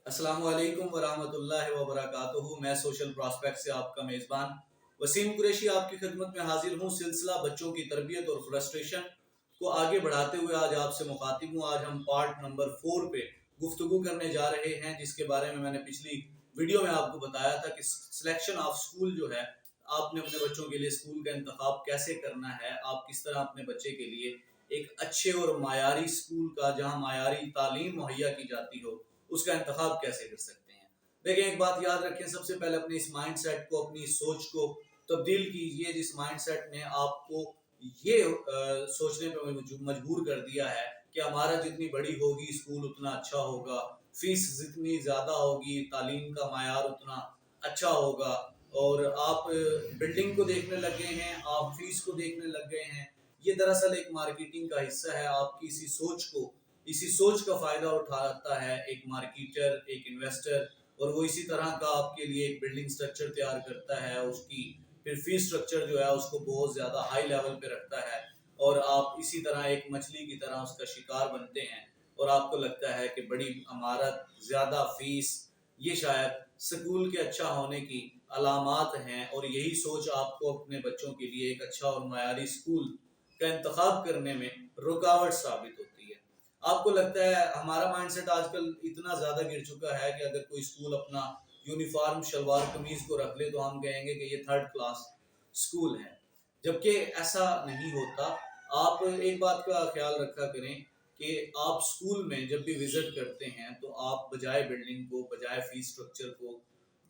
अस्सलाम वालेकुम वरहमतुल्लाहि वबरकातुहू। मैं सोशल प्रॉस्पेक्ट से आपका मेज़बान वसीम कुरैशी आपकी खिदमत में हाजिर हूँ। सिलसिला बच्चों की तरबियत और फ्रस्ट्रेशन को आगे बढ़ाते हुए आज आपसे मुखातिब हूँ। आज हम पार्ट नंबर 4 पे गुफ्तगू करने जा रहे हैं, जिसके बारे में मैंने पिछली वीडियो में आपको बताया था कि सिलेक्शन ऑफ स्कूल जो है, आपने अपने बच्चों के लिए स्कूल का इंतखाब कैसे करना है, आप किस तरह अपने बच्चे के लिए एक अच्छे और मायारी स्कूल का, जहाँ मायारी तालीम मुहैया की जाती हो, उसका इंतखाब कैसे कर सकते हैं। देखें, एक बात याद रखें, सबसे पहले अपने इस माइंड सेट को, अपनी सोच को तब्दील कीजिए जिस माइंड सेट ने आपको ये सोचने पर मजबूर कर दिया है कि हमारा जितनी बड़ी होगी स्कूल उतना अच्छा होगा, फीस जितनी ज़्यादा होगी तालीम का मायार उतना अच्छा होगा। और आप बिल्डिंग को देखने लग गए हैं, आप फीस को देखने लग गए हैं। ये दरअसल एक मार्केटिंग का हिस्सा है। आपकी इसी सोच का फायदा उठाता है एक मार्केटर, एक इन्वेस्टर, और वो इसी तरह का आपके लिए एक बिल्डिंग स्ट्रक्चर तैयार करता है। उसकी फिर फी स्ट्रक्चर जो है उसको बहुत ज़्यादा हाई लेवल पे रखता है, और आप इसी तरह एक मछली की तरह उसका शिकार बनते हैं। और आपको लगता है कि बड़ी इमारत, ज़्यादा फीस, ये शायद स्कूल के अच्छा होने की अलामात हैं, और यही सोच आपको अपने बच्चों के लिए एक अच्छा और मयारी स्कूल का इंतखाब करने में रुकावट साबित होती है। आपको लगता है, हमारा माइंडसेट आजकल इतना ज़्यादा गिर चुका है कि अगर कोई स्कूल अपना यूनिफॉर्म शलवार कमीज को रख ले तो हम कहेंगे कि ये थर्ड क्लास स्कूल है, जबकि ऐसा नहीं होता। आप एक बात का ख्याल रखा करें कि आप स्कूल में जब भी विजिट करते हैं तो आप बजाय बिल्डिंग को, बजाय फीस स्ट्रक्चर को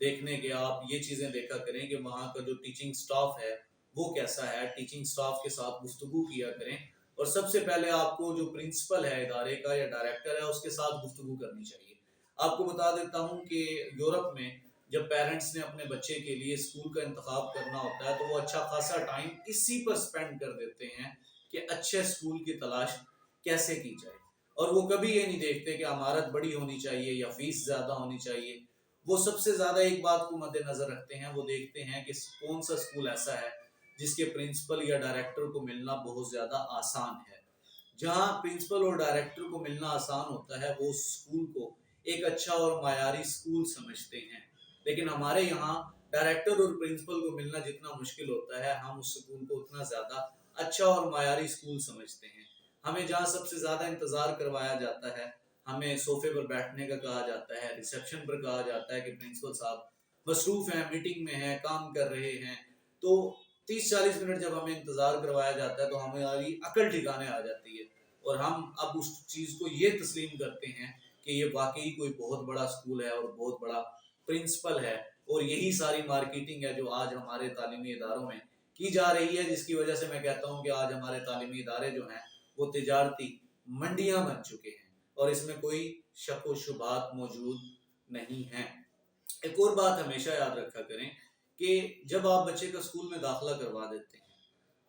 देखने के, आप ये चीज़ें देखा करें कि वहाँ का जो टीचिंग स्टाफ है वो कैसा है। टीचिंग स्टाफ के साथ गुफ्तगू किया करें, और सबसे पहले आपको जो प्रिंसिपल है इदारे का या डायरेक्टर है उसके साथ गुफ्तगू करनी चाहिए। आपको बता देता हूँ कि यूरोप में जब पेरेंट्स ने अपने बच्चे के लिए स्कूल का इंतखाब करना होता है तो वो अच्छा खासा टाइम इसी पर स्पेंड कर देते हैं कि अच्छे स्कूल की तलाश कैसे की जाए। और वो कभी ये नहीं देखते कि इमारत बड़ी होनी चाहिए या फीस ज़्यादा होनी चाहिए। वो सबसे ज़्यादा एक बात को मद्देनज़र रखते हैं, वो देखते हैं कि कौन सा स्कूल ऐसा है जिसके प्रिंसिपल या डायरेक्टर को मिलना बहुत ज़्यादा आसान है। जहाँ प्रिंसिपल और डायरेक्टर को मिलना आसान होता है वो स्कूल को एक अच्छा और मायारी स्कूल समझते हैं। लेकिन हमारे यहाँ डायरेक्टर और प्रिंसिपल को मिलना जितना मुश्किल होता है, हम उस स्कूल को उतना ज़्यादा अच्छा और मायारी स्कूल समझते हैं। हमें जहाँ सबसे ज़्यादा इंतज़ार करवाया जाता है, हमें सोफे पर बैठने का कहा जाता है, रिसेप्शन पर कहा जाता है कि प्रिंसिपल साहब मसरूफ़ हैं, मीटिंग में हैं, काम कर रहे हैं। तो 30-40 मिनट जब हमें इंतज़ार करवाया जाता है तो हमारी अकल ठिकाने आ जाती है, और हम अब उस चीज़ को ये तस्लीम करते हैं कि ये वाकई कोई बहुत बड़ा स्कूल है और बहुत बड़ा प्रिंसिपल है। और यही सारी मार्केटिंग है जो आज हमारे तालीमी इदारों में की जा रही है, जिसकी वजह से मैं कहता हूँ कि आज हमारे तालीमी इदारे जो हैं वो तिजारती मंडियाँ बन चुके हैं, और इसमें कोई शक व शुबहात मौजूद नहीं है। एक और बात हमेशा याद रखा करें कि जब आप बच्चे का स्कूल में दाखिला करवा देते हैं,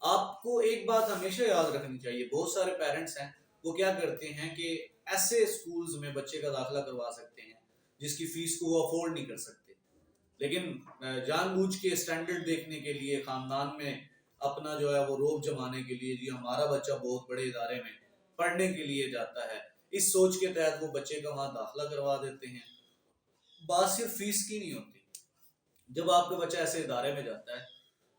आपको एक बात हमेशा याद रखनी चाहिए। बहुत सारे पेरेंट्स हैं, वो क्या करते हैं कि ऐसे स्कूल्स में बच्चे का दाखिला करवा सकते हैं जिसकी फीस को वो अफोर्ड नहीं कर सकते, लेकिन जानबूझ के स्टैंडर्ड देखने के लिए, खानदान में अपना जो है वो रोब जमाने के लिए, जी हमारा बच्चा बहुत बड़े इदारे में पढ़ने के लिए जाता है, इस सोच के तहत वो बच्चे का वहाँ दाखिला करवा देते हैं। बात सिर्फ फीस की नहीं होती। जब आपका बच्चा ऐसे इदारे में जाता है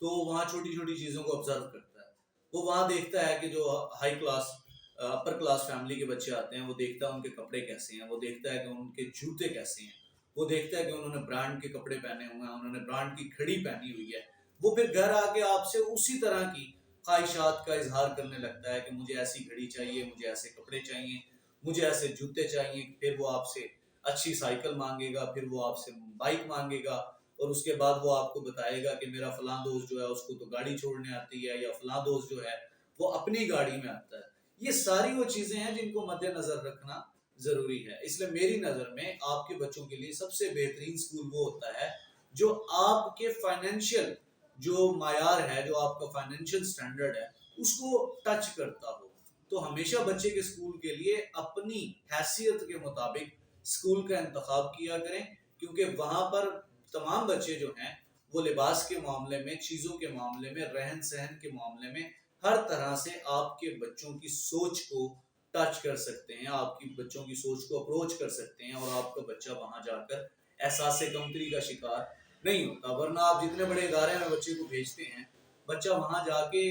तो वहाँ छोटी छोटी चीज़ों को ऑब्जर्व करता है। वो वहाँ देखता है कि जो high class, upper class family के बच्चे आते हैं, वो देखता है उनके कपड़े कैसे हैं, वो देखता है कि उनके जूते कैसे हैं, वो देखता है कि उन्होंने ब्रांड के कपड़े पहने हुए हैं, उन्होंने ब्रांड की घड़ी पहनी हुई है। वो फिर घर आके आपसे उसी तरह की ख्वाहिशात का इजहार करने लगता है कि मुझे ऐसी घड़ी चाहिए, मुझे ऐसे कपड़े चाहिए, मुझे ऐसे जूते चाहिए। फिर वो आपसे अच्छी साइकिल मांगेगा, फिर वो आपसे बाइक मांगेगा, और उसके बाद वो आपको बताएगा कि मेरा फलां दोस्त जो है उसको तो गाड़ी छोड़ने आती है, या फलां दोस्त जो है वो अपनी गाड़ी में आता है। ये सारी वो चीज़ें हैं जिनको मद्देनजर रखना ज़रूरी है। इसलिए मेरी नज़र में आपके बच्चों के लिए सबसे बेहतरीन स्कूल वो होता है जो आपके फाइनेंशियल जो मायार है, जो आपका फाइनेंशियल स्टैंडर्ड है, उसको टच करता हो। तो हमेशा बच्चे के स्कूल के लिए अपनी हैसियत के मुताबिक स्कूल का इंतखाब किया करें, क्योंकि वहाँ पर तमाम बच्चे जो हैं वो लिबास के मामले में, चीज़ों के मामले में, रहन सहन के मामले में, हर तरह से आपके बच्चों की सोच को ٹچ کر سکتے ہیں، آپ کی بچوں کی سوچ کو اپروچ کر سکتے ہیں، اور آپ کا بچہ وہاں جا کر احساس کمتری کا شکار نہیں ہوتا. ورنہ آپ جتنے بڑے ادارے میں بچے کو بھیجتے ہیں، بچہ وہاں جا کے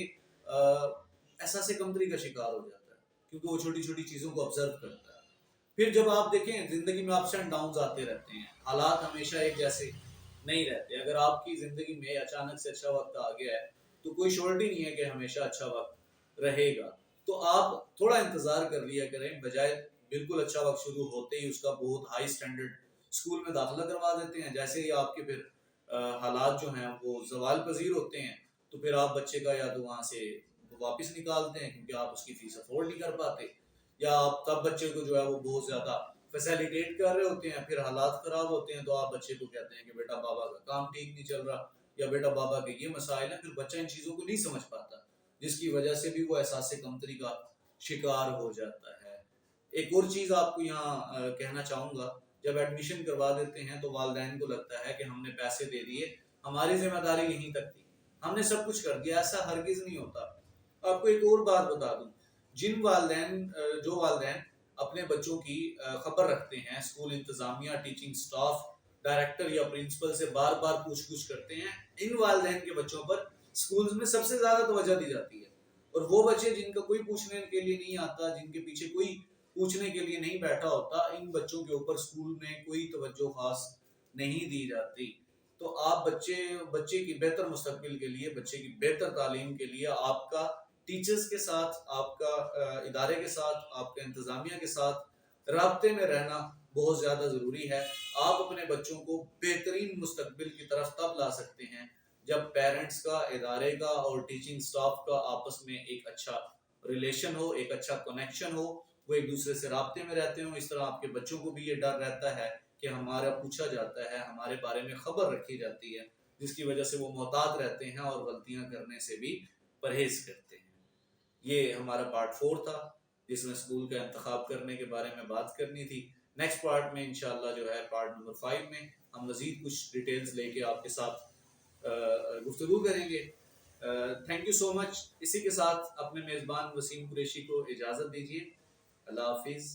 احساس کمتری کا شکار ہو جاتا ہے، کیونکہ وہ چھوٹی چھوٹی چیزوں کو آبزرو کرتا ہے. پھر جب آپ دیکھیں زندگی میں اپس اینڈ ڈاؤنز آتے رہتے ہیں، حالات ہمیشہ ایک جیسے نہیں رہتے. اگر آپ کی زندگی میں اچانک سے اچھا وقت آ گیا ہے تو کوئی شورٹی نہیں ہے کہ ہمیشہ اچھا وقت رہے گا. تو آپ تھوڑا انتظار کر لیا کریں، بجائے بالکل اچھا وقت شروع ہوتے ہی اس کا بہت ہائی سٹینڈرڈ اسکول میں داخلہ کروا دیتے ہیں. جیسے ہی آپ کے پھر حالات جو ہیں وہ زوال پذیر ہوتے ہیں تو پھر آپ بچے کا یا تو وہاں سے واپس نکالتے ہیں کیونکہ آپ اس کی فیس افورڈ نہیں کر پاتے، یا آپ تب بچے کو جو ہے وہ بہت زیادہ فیسیلیٹیٹ کر رہے ہوتے ہیں، پھر حالات خراب ہوتے ہیں تو آپ بچے کو کہتے ہیں کہ بیٹا بابا کا کام ٹھیک نہیں چل رہا، یا بیٹا بابا کے یہ مسائل ہیں. پھر بچہ ان چیزوں کو نہیں سمجھ پاتا، جس کی وجہ سے بھی وہ احساس کمتری کا شکار ہو جاتا ہے. ایک اور چیز آپ کو یہاں کہنا چاہوں گا، جب ایڈمیشن کروا دیتے ہیں تو والدین کو لگتا ہے کہ ہم نے پیسے دے دیے، ہماری ذمہ داری یہیں تک تھی، ہم نے سب کچھ کر دیا. ایسا ہرگز نہیں ہوتا. آپ کو ایک اور بات بتا دوں، جو والدین اپنے بچوں کی خبر رکھتے ہیں، اسکول انتظامیہ، ٹیچنگ سٹاف، ڈائریکٹر یا پرنسپل سے بار بار پوچھ گچھ کرتے ہیں، ان والدین کے بچوں پر اسکولز میں سب سے زیادہ توجہ دی جاتی ہے. اور وہ بچے جن کا کوئی پوچھنے کے لیے نہیں آتا، جن کے پیچھے کوئی پوچھنے کے لیے نہیں بیٹھا ہوتا، ان بچوں کے اوپر اسکول میں کوئی توجہ خاص نہیں دی جاتی. تو آپ بچے کی بہتر مستقبل کے لیے، بچے کی بہتر تعلیم کے لیے آپ کا ٹیچرز کے ساتھ، آپ کا ادارے کے ساتھ، آپ کے انتظامیہ کے ساتھ رابطے میں رہنا بہت زیادہ ضروری ہے. آپ اپنے بچوں کو بہترین مستقبل کی طرف تب لا سکتے ہیں جب پیرنٹس کا، ادارے کا اور ٹیچنگ سٹاف کا آپس میں ایک اچھا ریلیشن ہو، ایک اچھا کنیکشن ہو، وہ ایک دوسرے سے رابطے میں رہتے ہوں. اس طرح آپ کے بچوں کو بھی یہ ڈر رہتا ہے کہ ہمارا پوچھا جاتا ہے، ہمارے بارے میں خبر رکھی جاتی ہے، جس کی وجہ سے وہ محتاط رہتے ہیں اور غلطیاں کرنے سے بھی پرہیز کرتے ہیں. یہ ہمارا پارٹ 4 تھا، جس میں اسکول کا انتخاب کرنے کے بارے میں بات کرنی تھی. نیکسٹ پارٹ میں انشاءاللہ جو ہے پارٹ نمبر 5 میں ہم مزید کچھ ڈیٹیلز لے کے آپ کے ساتھ گفتگو کریں گے. تھینک یو سو مچ. اسی کے ساتھ اپنے میزبان وسیم قریشی کو اجازت دیجیے. اللہ حافظ.